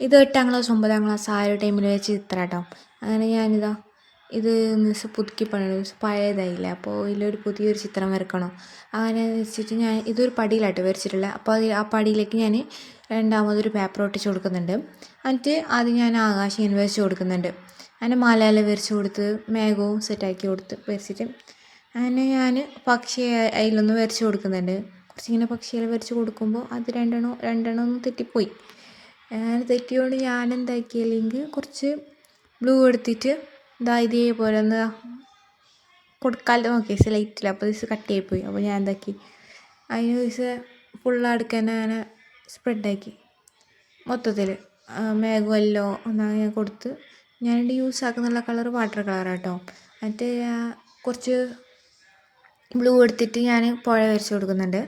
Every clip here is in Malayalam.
ഇത് 8ാം ക്ലാസ് 9ാം ക്ലാസ് ആ ഒരു ടൈമിൽ വെച്ച് ചിത്രം കേട്ടോ. അങ്ങനെ ഞാനിതാ ഇത് മിസ്സ് പുതുക്കി പണിത് മിസ്സ് പഴയതായില്ല, അപ്പോൾ ഇതിലൊരു പുതിയൊരു ചിത്രം വരക്കണം. അങ്ങനെ വെച്ചിട്ട് ഞാൻ ഇതൊരു പടിയിലാട്ടോ വരച്ചിട്ടുള്ളത്. അപ്പോൾ ആ പടിയിലേക്ക് ഞാൻ രണ്ടാമതൊരു പേപ്പർ ഒട്ടിച്ച് കൊടുക്കുന്നുണ്ട്. എന്നിട്ട് ആദ്യം ഞാൻ ആകാശം ഇങ്ങനെ വരച്ച് കൊടുക്കുന്നുണ്ട്. അങ്ങനെ മലയെല്ലാം വരച്ച് കൊടുത്ത് മേഘവും സെറ്റാക്കി കൊടുത്ത് വരച്ചിട്ട് അങ്ങനെ ഞാൻ പക്ഷിയെ അതിലൊന്ന് വരച്ച് കൊടുക്കുന്നുണ്ട്. കുറച്ചിങ്ങനെ പക്ഷികളെ വരച്ച് കൊടുക്കുമ്പോൾ അത് രണ്ടെണ്ണം ഒന്ന് തെറ്റിപ്പോയി. അങ്ങനെ തെറ്റിയോണ്ട് ഞാൻ എന്താക്കിയില്ലെങ്കിൽ കുറച്ച് ബ്ലൂ എടുത്തിട്ട് ഇതേപോലെ ഒന്ന് കൊടുക്കാമല്ലോ നോക്കി ലൈറ്റില്ല, അപ്പോൾ ദിവസം കട്ടിയായിപ്പോയി. അപ്പോൾ ഞാൻ എന്താക്കി അതിന് ദിവസം ഫുള്ളടുക്കന്നെ അങ്ങനെ സ്പ്രെഡാക്കി മൊത്തത്തിൽ മേഘമല്ലോ ഒന്നാണ് ഞാൻ കൊടുത്ത്. ഞാനിവിടെ യൂസ് ആക്കുന്നുള്ള കളർ വാട്ടർ കളറാട്ടോ. എന്നിട്ട് കുറച്ച് ബ്ലൂ എടുത്തിട്ട് ഞാൻ പുഴ വരച്ച് കൊടുക്കുന്നുണ്ട്.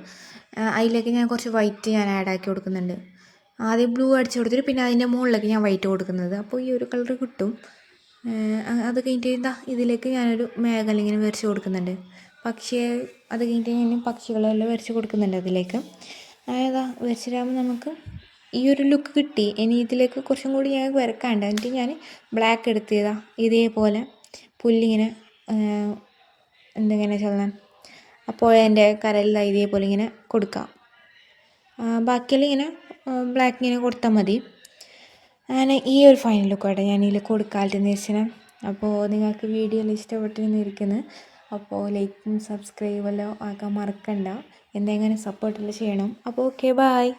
അതിലേക്ക് ഞാൻ കുറച്ച് വൈറ്റ് ഞാൻ ആഡാക്കി കൊടുക്കുന്നുണ്ട്. ആദ്യം ബ്ലൂ അടിച്ച് കൊടുത്തിട്ട് പിന്നെ അതിൻ്റെ മുകളിലേക്ക് ഞാൻ വൈറ്റ് കൊടുക്കുന്നത്, അപ്പോൾ ഈ ഒരു കളർ കിട്ടും. അത് കഴിഞ്ഞിട്ട് ഇതിലേക്ക് ഞാനൊരു മേഘം ഇങ്ങനെ വരച്ച് കൊടുക്കുന്നുണ്ട്. പക്ഷിയെ അത് കഴിഞ്ഞിട്ട് ഞാൻ പക്ഷികളെല്ലാം വരച്ച് കൊടുക്കുന്നുണ്ട് അതിലേക്ക്. അതായത് വരച്ചിട്ടാകുമ്പോൾ നമുക്ക് ഈ ഒരു ലുക്ക് കിട്ടി. ഇനി ഇതിലേക്ക് കുറച്ചും കൂടി ഞാൻ വരക്കാണ്ട്. എന്നിട്ട് ഞാൻ ബ്ലാക്ക് എടുത്തതാ ഇതേപോലെ പുല്ലിങ്ങനെ എന്തെങ്ങനെ ചൊല്ലാൻ അപ്പോൾ എൻ്റെ കരയിൽ ഇതേപോലെ ഇങ്ങനെ കൊടുക്കാം. ബാക്കിയെല്ലാം ഇങ്ങനെ ബ്ലാക്ക് ഇങ്ങനെ കൊടുത്താൽ മതി. അങ്ങനെ ഈ ഒരു ഫൈനൽ ലുക്കോട്ടെ ഞാൻ ഇതിൽ കൊടുക്കാമെന്ന് വെച്ചാൽ. അപ്പോൾ നിങ്ങൾക്ക് വീഡിയോ എല്ലാം ഇഷ്ടപ്പെട്ടിരുന്നിരിക്കുന്നു. അപ്പോൾ ലൈക്കും സബ്സ്ക്രൈബെല്ലാം ആക്കാൻ മറക്കണ്ട. എന്തെങ്കിലും സപ്പോർട്ടെല്ലാം ചെയ്യണം. അപ്പോൾ ഓക്കെ, ബായ്.